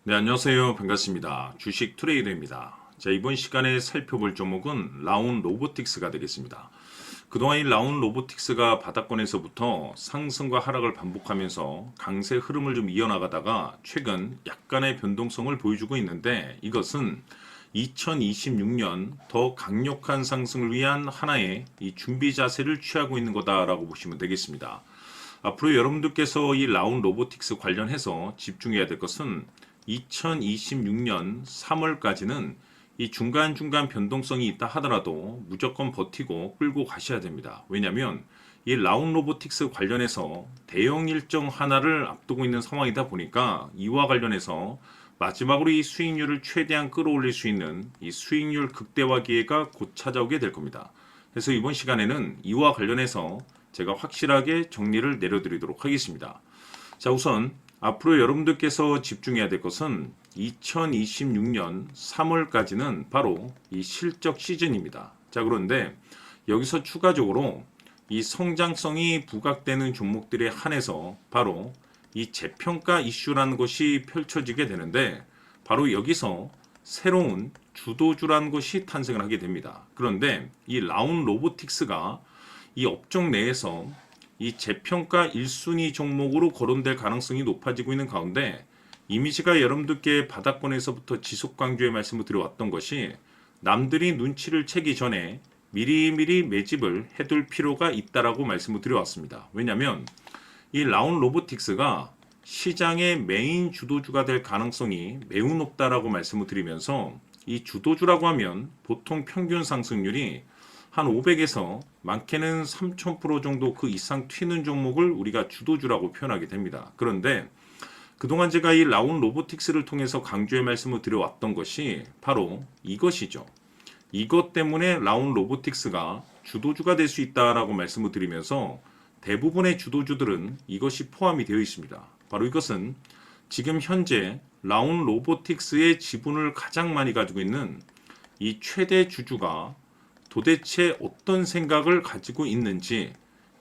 네, 안녕하세요. 반갑습니다. 주식 트레이더입니다. 자, 이번 시간에 살펴볼 종목은 라운 로보틱스가 되겠습니다. 그동안 이 라운 로보틱스가 바닥권에서부터 상승과 하락을 반복하면서 강세 흐름을 좀 이어나가다가 최근 약간의 변동성을 보여주고 있는데, 이것은 2026년 더 강력한 상승을 위한 하나의 이 준비 자세를 취하고 있는 거다라고 보시면 되겠습니다. 앞으로 여러분들께서 이 라운 로보틱스 관련해서 집중해야 될 것은 2026년 3월까지는 이 중간중간 변동성이 있다 하더라도 무조건 버티고 끌고 가셔야 됩니다. 왜냐하면 이 라운 로보틱스 관련해서 대형 일정 하나를 앞두고 있는 상황이다 보니까 이와 관련해서 마지막으로 이 수익률을 최대한 끌어올릴 수 있는 이 수익률 극대화 기회가 곧 찾아오게 될 겁니다. 그래서 이번 시간에는 이와 관련해서 제가 확실하게 정리를 내려드리도록 하겠습니다. 자, 우선 앞으로 여러분들께서 집중해야 될 것은 2026년 3월까지는 바로 이 실적 시즌입니다. 자, 그런데 여기서 추가적으로 이 성장성이 부각되는 종목들에 한해서 바로 이 재평가 이슈라는 것이 펼쳐지게 되는데, 바로 여기서 새로운 주도주라는 것이 탄생을 하게 됩니다. 그런데 이 라운 로보틱스가 이 업종 내에서 이 재평가 1순위 종목으로 거론될 가능성이 높아지고 있는 가운데, 이미지가 여러분들께 바닥권에서부터 지속 강조의 말씀을 드려왔던 것이 남들이 눈치를 채기 전에 미리미리 매집을 해둘 필요가 있다라고 말씀을 드려왔습니다. 왜냐하면 이 라운 로보틱스가 시장의 메인 주도주가 될 가능성이 매우 높다라고 말씀을 드리면서, 이 주도주라고 하면 보통 평균 상승률이 한 500에서 많게는 3000% 정도 그 이상 튀는 종목을 우리가 주도주라고 표현하게 됩니다. 그런데 그동안 제가 이 라운 로보틱스를 통해서 강조의 말씀을 드려왔던 것이 바로 이것이죠. 이것 때문에 라운 로보틱스가 주도주가 될 수 있다라고 말씀을 드리면서 대부분의 주도주들은 이것이 포함이 되어 있습니다. 바로 이것은 지금 현재 라운 로보틱스의 지분을 가장 많이 가지고 있는 이 최대 주주가 도대체 어떤 생각을 가지고 있는지,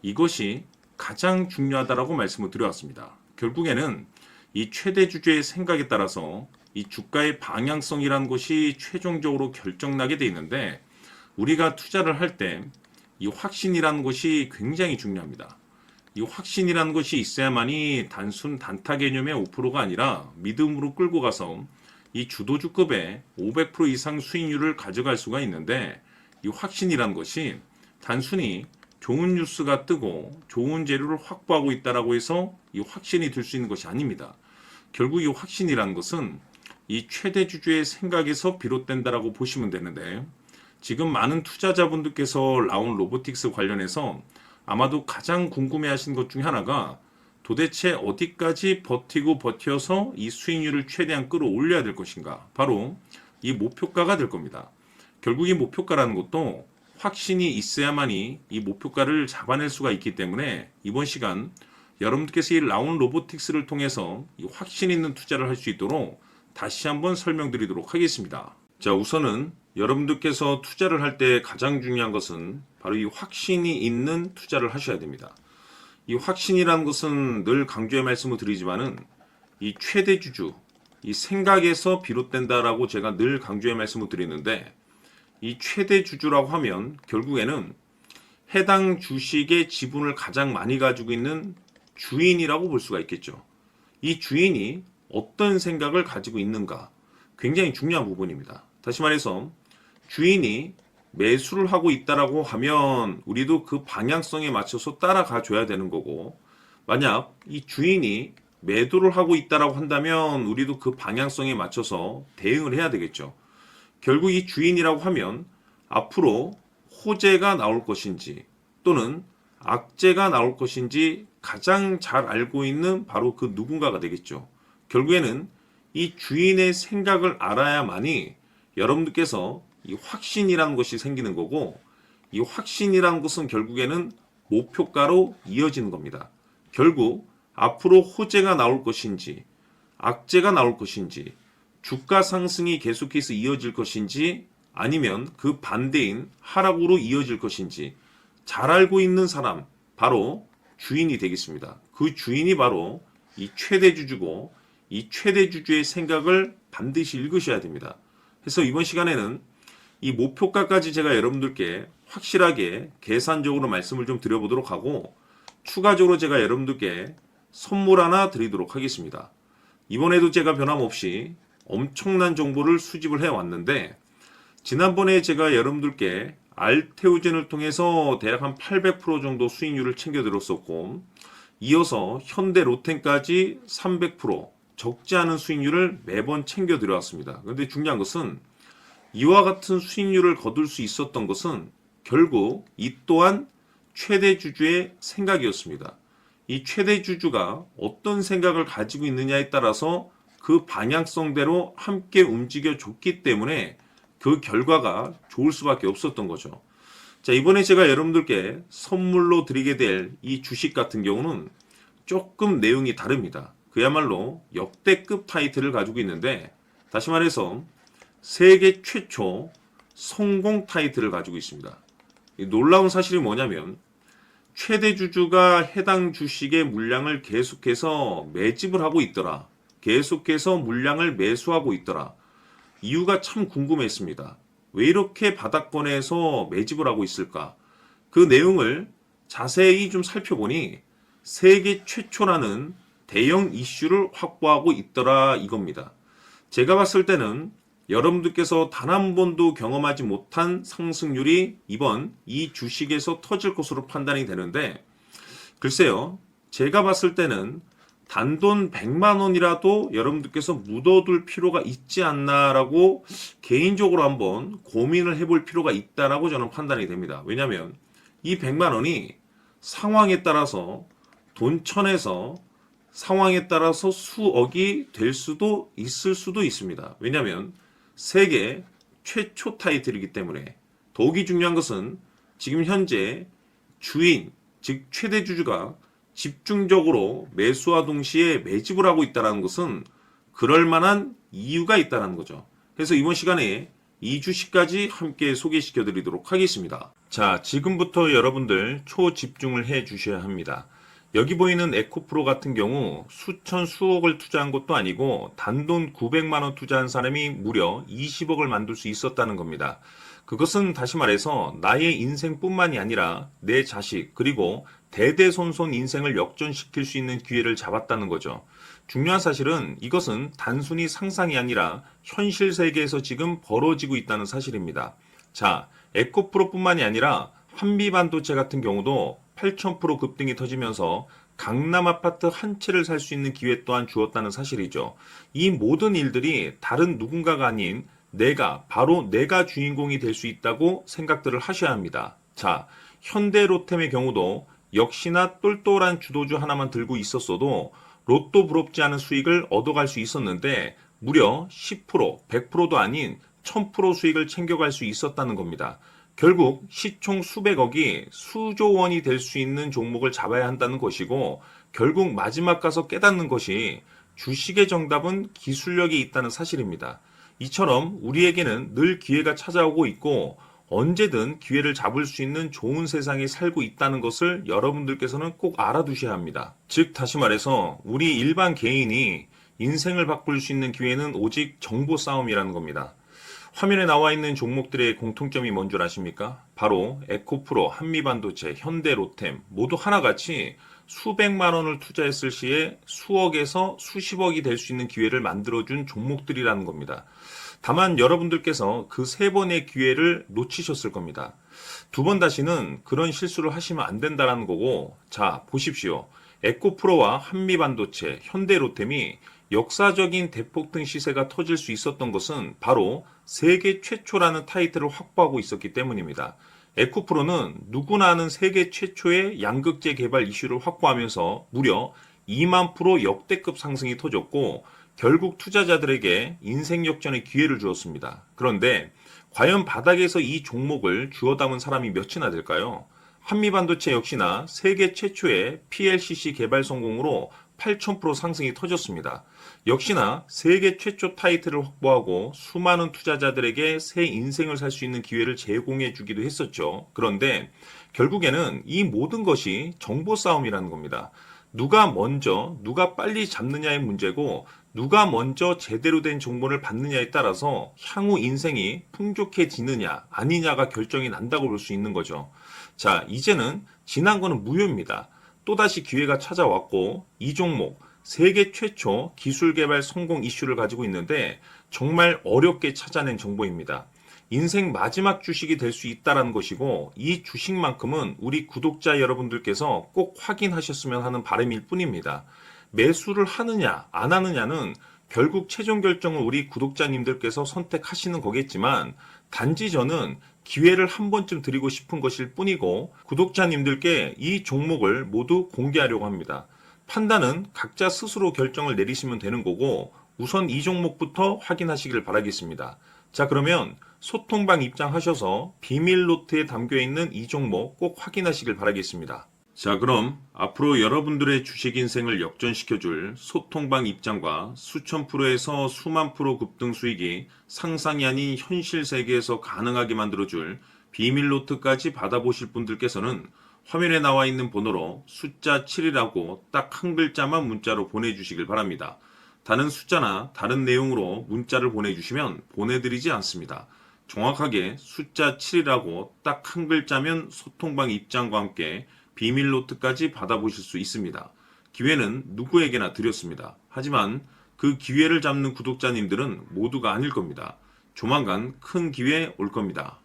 이것이 가장 중요하다라고 말씀을 드려왔습니다. 결국에는 이 최대 주주의 생각에 따라서 이 주가의 방향성이라는 것이 최종적으로 결정나게 돼 있는데, 우리가 투자를 할 때 이 확신이라는 것이 굉장히 중요합니다. 이 확신이라는 것이 있어야만이 단순 단타 개념의 5%가 아니라 믿음으로 끌고 가서 이 주도주급의 500% 이상 수익률을 가져갈 수가 있는데, 이 확신이란 것이 단순히 좋은 뉴스가 뜨고 좋은 재료를 확보하고 있다라고 해서 이 확신이 들 수 있는 것이 아닙니다. 결국 이 확신이란 것은 이 최대 주주의 생각에서 비롯된다라고 보시면 되는데, 지금 많은 투자자분들께서 라운 로보틱스 관련해서 아마도 가장 궁금해하신 것 중에 하나가 도대체 어디까지 버텨서 이 수익률을 최대한 끌어올려야 될 것인가, 바로 이 목표가가 될 겁니다. 결국 이 목표가라는 것도 확신이 있어야만이 이 목표가를 잡아낼 수가 있기 때문에, 이번 시간 여러분들께서 이 라운 로보틱스를 통해서 이 확신 있는 투자를 할 수 있도록 다시 한번 설명드리도록 하겠습니다. 자, 우선은 여러분들께서 투자를 할 때 가장 중요한 것은 바로 이 확신이 있는 투자를 하셔야 됩니다. 이 확신이라는 것은 늘 강조의 말씀을 드리지만은 이 최대 주주, 이 생각에서 비롯된다라고 제가 늘 강조의 말씀을 드리는데, 이 최대 주주라고 하면 결국에는 해당 주식의 지분을 가장 많이 가지고 있는 주인이라고 볼 수가 있겠죠. 이 주인이 어떤 생각을 가지고 있는가, 굉장히 중요한 부분입니다. 다시 말해서 주인이 매수를 하고 있다라고 하면 우리도 그 방향성에 맞춰서 따라가 줘야 되는 거고, 만약 이 주인이 매도를 하고 있다라고 한다면 우리도 그 방향성에 맞춰서 대응을 해야 되겠죠. 결국 이 주인이라고 하면 앞으로 호재가 나올 것인지 또는 악재가 나올 것인지 가장 잘 알고 있는 바로 그 누군가가 되겠죠. 결국에는 이 주인의 생각을 알아야만이 여러분들께서 이 확신이라는 것이 생기는 거고, 이 확신이라는 것은 결국에는 목표가로 이어지는 겁니다. 결국 앞으로 호재가 나올 것인지 악재가 나올 것인지, 주가 상승이 계속해서 이어질 것인지 아니면 그 반대인 하락으로 이어질 것인지 잘 알고 있는 사람, 바로 주인이 되겠습니다. 그 주인이 바로 이 최대 주주고, 이 최대 주주의 생각을 반드시 읽으셔야 됩니다. 그래서 이번 시간에는 이 목표가까지 제가 여러분들께 확실하게 계산적으로 말씀을 좀 드려보도록 하고, 추가적으로 제가 여러분들께 선물 하나 드리도록 하겠습니다. 이번에도 제가 변함없이 엄청난 정보를 수집을 해왔는데, 지난번에 제가 여러분들께 알테오젠을 통해서 대략 한 800% 정도 수익률을 챙겨드렸었고, 이어서 현대 로템까지 300% 적지 않은 수익률을 매번 챙겨드려왔습니다. 그런데 중요한 것은 이와 같은 수익률을 거둘 수 있었던 것은 결국 이 또한 최대 주주의 생각이었습니다. 이 최대 주주가 어떤 생각을 가지고 있느냐에 따라서 그 방향성대로 함께 움직여 줬기 때문에 그 결과가 좋을 수밖에 없었던 거죠. 자, 이번에 제가 여러분들께 선물로 드리게 될 이 주식 같은 경우는 조금 내용이 다릅니다. 그야말로 역대급 타이틀을 가지고 있는데, 다시 말해서 세계 최초 성공 타이틀을 가지고 있습니다. 이 놀라운 사실이 뭐냐면, 최대 주주가 해당 주식의 물량을 계속해서 매집을 하고 있더라. 계속해서 물량을 매수하고 있더라. 이유가 참 궁금했습니다. 왜 이렇게 바닥권에서 매집을 하고 있을까? 그 내용을 자세히 좀 살펴보니 세계 최초라는 대형 이슈를 확보하고 있더라 이겁니다. 제가 봤을 때는 여러분들께서 단 한 번도 경험하지 못한 상승률이 이번 이 주식에서 터질 것으로 판단이 되는데, 글쎄요, 제가 봤을 때는 단돈 100만 원이라도 여러분들께서 묻어둘 필요가 있지 않나라고 개인적으로 한번 고민을 해볼 필요가 있다라고 저는 판단이 됩니다. 왜냐하면 이 100만 원이 상황에 따라서 돈천에서 상황에 따라서 수억이 될 수도 있을 수도 있습니다. 왜냐하면 세계 최초 타이틀이기 때문에. 더욱이 중요한 것은 지금 현재 주인, 즉 최대 주주가 집중적으로 매수와 동시에 매집을 하고 있다는 것은 그럴 만한 이유가 있다는 거죠. 그래서 이번 시간에 이 주식까지 함께 소개시켜 드리도록 하겠습니다. 자, 지금부터 여러분들 초집중을 해 주셔야 합니다. 여기 보이는 에코프로 같은 경우 수천 수억을 투자한 것도 아니고 단돈 900만 원 투자한 사람이 무려 20억을 만들 수 있었다는 겁니다. 그것은 다시 말해서 나의 인생뿐만이 아니라 내 자식 그리고 대대손손 인생을 역전시킬 수 있는 기회를 잡았다는 거죠. 중요한 사실은 이것은 단순히 상상이 아니라 현실 세계에서 지금 벌어지고 있다는 사실입니다. 자, 에코프로뿐만이 아니라 한미반도체 같은 경우도 8,000% 급등이 터지면서 강남 아파트 한 채를 살 수 있는 기회 또한 주었다는 사실이죠. 이 모든 일들이 다른 누군가가 아닌 바로 내가 주인공이 될 수 있다고 생각들을 하셔야 합니다. 자, 현대로템의 경우도 역시나 똘똘한 주도주 하나만 들고 있었어도 로또 부럽지 않은 수익을 얻어갈 수 있었는데 무려 10%, 100%도 아닌 1000% 수익을 챙겨갈 수 있었다는 겁니다. 결국 시총 수백억이 수조 원이 될 수 있는 종목을 잡아야 한다는 것이고, 결국 마지막 가서 깨닫는 것이 주식의 정답은 기술력이 있다는 사실입니다. 이처럼 우리에게는 늘 기회가 찾아오고 있고 언제든 기회를 잡을 수 있는 좋은 세상에 살고 있다는 것을 여러분들께서는 꼭 알아두셔야 합니다. 즉 다시 말해서 우리 일반 개인이 인생을 바꿀 수 있는 기회는 오직 정보 싸움이라는 겁니다. 화면에 나와 있는 종목들의 공통점이 뭔 줄 아십니까? 바로 에코프로, 한미반도체, 현대로템 모두 하나같이 수백만 원을 투자했을 시에 수억에서 수십억이 될 수 있는 기회를 만들어준 종목들이라는 겁니다. 다만 여러분들께서 그 세 번의 기회를 놓치셨을 겁니다. 두 번 다시는 그런 실수를 하시면 안 된다는 거고, 자 보십시오. 에코프로와 한미반도체, 현대로템이 역사적인 대폭등 시세가 터질 수 있었던 것은 바로 세계 최초라는 타이틀을 확보하고 있었기 때문입니다. 에코프로는 누구나 아는 세계 최초의 양극재 개발 이슈를 확보하면서 무려 2만 프로 역대급 상승이 터졌고 결국 투자자들에게 인생 역전의 기회를 주었습니다. 그런데 과연 바닥에서 이 종목을 주워 담은 사람이 몇이나 될까요? 한미반도체 역시나 세계 최초의 PLCC 개발 성공으로 8,000% 상승이 터졌습니다. 역시나 세계 최초 타이틀을 확보하고 수많은 투자자들에게 새 인생을 살 수 있는 기회를 제공해 주기도 했었죠. 그런데 결국에는 이 모든 것이 정보 싸움이라는 겁니다. 누가 먼저, 누가 빨리 잡느냐의 문제고 누가 먼저 제대로 된 정보를 받느냐에 따라서 향후 인생이 풍족해지느냐 아니냐가 결정이 난다고 볼 수 있는 거죠. 자, 이제는 지난 거는 무효입니다. 또다시 기회가 찾아왔고 이 종목 세계 최초 기술 개발 성공 이슈를 가지고 있는데 정말 어렵게 찾아낸 정보입니다. 인생 마지막 주식이 될 수 있다는 것이고 이 주식만큼은 우리 구독자 여러분들께서 꼭 확인하셨으면 하는 바람일 뿐입니다. 매수를 하느냐 안 하느냐는 결국 최종 결정을 우리 구독자님들께서 선택하시는 거겠지만 단지 저는 기회를 한 번쯤 드리고 싶은 것일 뿐이고 구독자님들께 이 종목을 모두 공개하려고 합니다. 판단은 각자 스스로 결정을 내리시면 되는 거고 우선 이 종목부터 확인하시길 바라겠습니다. 자, 그러면 소통방 입장하셔서 비밀 노트에 담겨 있는 이 종목 꼭 확인하시길 바라겠습니다. 자, 그럼 앞으로 여러분들의 주식 인생을 역전시켜줄 소통방 입장과 수천 프로에서 수만 프로 급등 수익이 상상이 아닌 현실 세계에서 가능하게 만들어줄 비밀 노트까지 받아보실 분들께서는 화면에 나와 있는 번호로 숫자 7이라고 딱 한 글자만 문자로 보내주시길 바랍니다. 다른 숫자나 다른 내용으로 문자를 보내주시면 보내드리지 않습니다. 정확하게 숫자 7이라고 딱 한 글자면 소통방 입장과 함께 비밀 노트까지 받아보실 수 있습니다. 기회는 누구에게나 드렸습니다. 하지만 그 기회를 잡는 구독자님들은 모두가 아닐 겁니다. 조만간 큰 기회 올 겁니다.